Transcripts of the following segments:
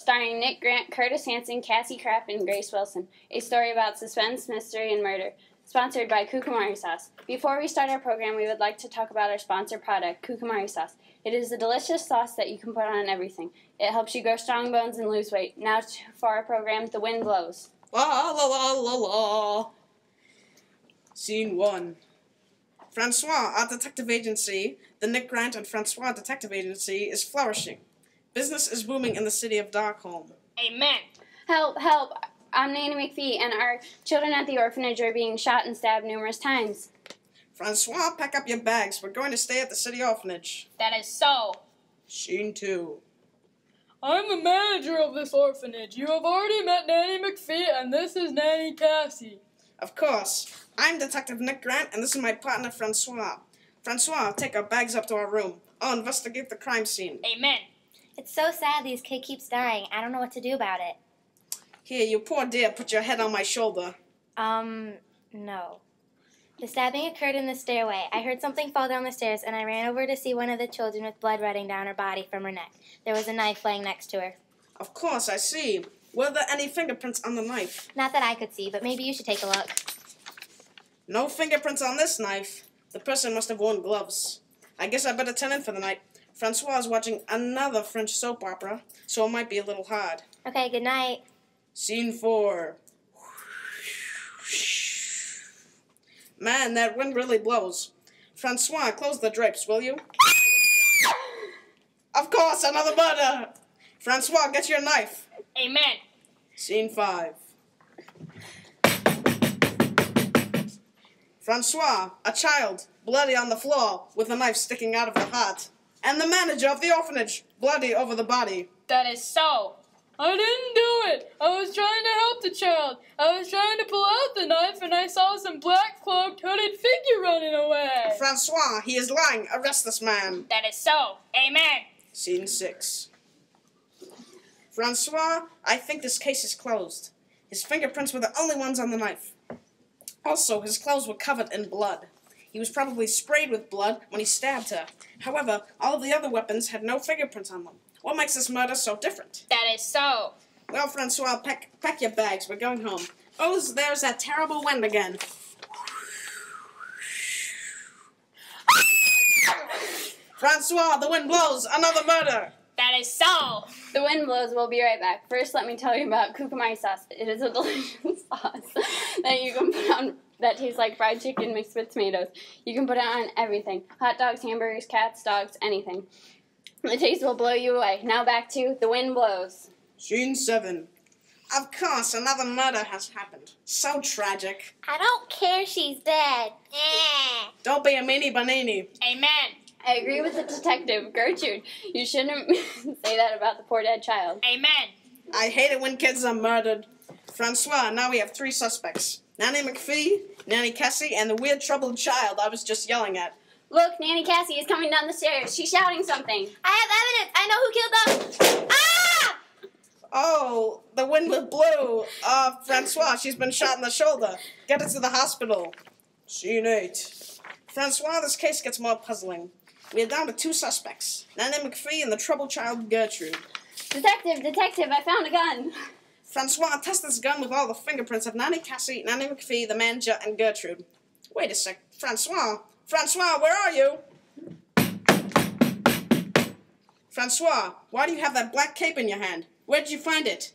Starring Nick Grant, Curtis Hanson, Cassie Kraft, and Grace Wilson. A story about suspense, mystery, and murder. Sponsored by Kukumari Sauce. Before we start our program, we would like to talk about our sponsor product, Kukumari Sauce. It is a delicious sauce that you can put on everything. It helps you grow strong bones and lose weight. Now for our program, The Wind Blows. La la la la la. Scene 1. Francois, our detective agency, the Nick Grant and Francois Detective Agency, is flourishing. Business is booming in the city of Darkholme. Amen. Help, help. I'm Nanny McPhee, and our children at the orphanage are being shot and stabbed numerous times. Francois, pack up your bags. We're going to stay at the city orphanage. That is so. Scene 2. I'm the manager of this orphanage. You have already met Nanny McPhee, and this is Nanny Cassie. Of course. I'm Detective Nick Grant, and this is my partner, Francois. Francois, take our bags up to our room. I'll investigate the crime scene. Amen. It's so sad this kid keeps dying. I don't know what to do about it. Here, you poor dear, put your head on my shoulder. No. The stabbing occurred in the stairway. I heard something fall down the stairs, and I ran over to see one of the children with blood running down her body from her neck. There was a knife laying next to her. Of course, I see. Were there any fingerprints on the knife? Not that I could see, but maybe you should take a look. No fingerprints on this knife. The person must have worn gloves. I guess I better turn in for the night. Francois is watching another French soap opera, so it might be a little hard. Okay, good night. Scene 4. Man, that wind really blows. Francois, close the drapes, will you? Of course, another murder! Francois, get your knife. Amen. Scene 5. Francois, a child, bloody on the floor, with a knife sticking out of her heart. And the manager of the orphanage, bloody over the body. That is so. I didn't do it. I was trying to help the child. I was trying to pull out the knife, and I saw some black-cloaked, hooded figure running away. Francois, he is lying. Arrest this man. That is so. Amen. Scene 6. Francois, I think this case is closed. His fingerprints were the only ones on the knife. Also, his clothes were covered in blood. He was probably sprayed with blood when he stabbed her. However, all of the other weapons had no fingerprints on them. What makes this murder so different? That is so. Well, Francois, pack your bags. We're going home. Oh, there's that terrible wind again. Francois, the wind blows. Another murder. That is so. The Wind Blows. We'll be right back. First, let me tell you about Kukumari Sauce. It is a delicious sauce that you can put on that tastes like fried chicken mixed with tomatoes. You can put it on everything. Hot dogs, hamburgers, cats, dogs, anything. The taste will blow you away. Now back to The Wind Blows. Scene 7. Of course, another murder has happened. So tragic. I don't care she's dead. Don't be a meanie banini. Amen. I agree with the detective, Gertrude. You shouldn't say that about the poor dead child. Amen. I hate it when kids are murdered. Francois, now we have 3 suspects. Nanny McPhee, Nanny Cassie, and the weird troubled child I was just yelling at. Look, Nanny Cassie is coming down the stairs. She's shouting something. I have evidence. I know who killed them. Ah! Oh, the wind blew. Francois, she's been shot in the shoulder. Get her to the hospital. Scene 8. Francois, this case gets more puzzling. We are down to 2 suspects. Nanny McPhee and the troubled child Gertrude. Detective, I found a gun. Francois, test this gun with all the fingerprints of Nanny Cassie, Nanny McPhee, the manager, and Gertrude. Wait a sec. Francois, where are you? Francois, why do you have that black cape in your hand? Where did you find it?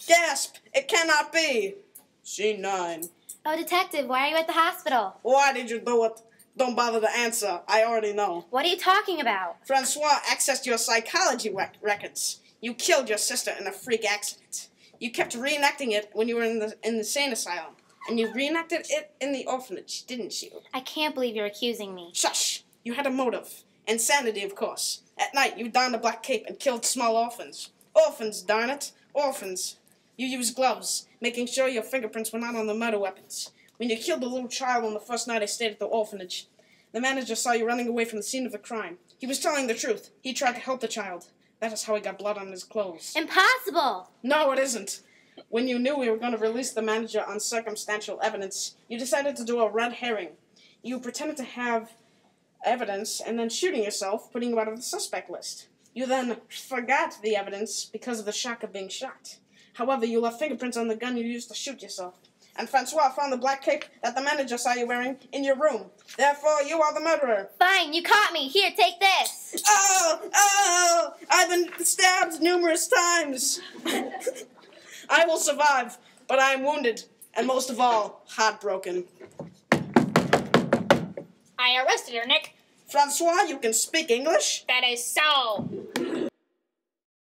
Gasp! It cannot be! Scene 9. Oh, detective, why are you at the hospital? Why did you do it? Don't bother to answer. I already know. What are you talking about? Francois accessed your psychology records. You killed your sister in a freak accident. You kept reenacting it when you were in the insane asylum. And you reenacted it in the orphanage, didn't you? I can't believe you're accusing me. Shush! You had a motive. Insanity, of course. At night, you donned a black cape and killed small orphans. Orphans, darn it. Orphans. You used gloves, making sure your fingerprints were not on the murder weapons. When you killed the little child on the first night I stayed at the orphanage, the manager saw you running away from the scene of the crime. He was telling the truth. He tried to help the child. That is how he got blood on his clothes. Impossible! No, it isn't. When you knew we were going to release the manager on circumstantial evidence, you decided to do a red herring. You pretended to have evidence and then shooting yourself, putting you out of the suspect list. You then forgot the evidence because of the shock of being shot. However, you left fingerprints on the gun you used to shoot yourself. And Francois found the black cape that the manager saw you wearing in your room. Therefore, you are the murderer. Fine, you caught me. Here, take this. Oh! I've been stabbed numerous times. I will survive, but I am wounded, and most of all, heartbroken. I arrested her, Nick. Francois, you can speak English? That is so.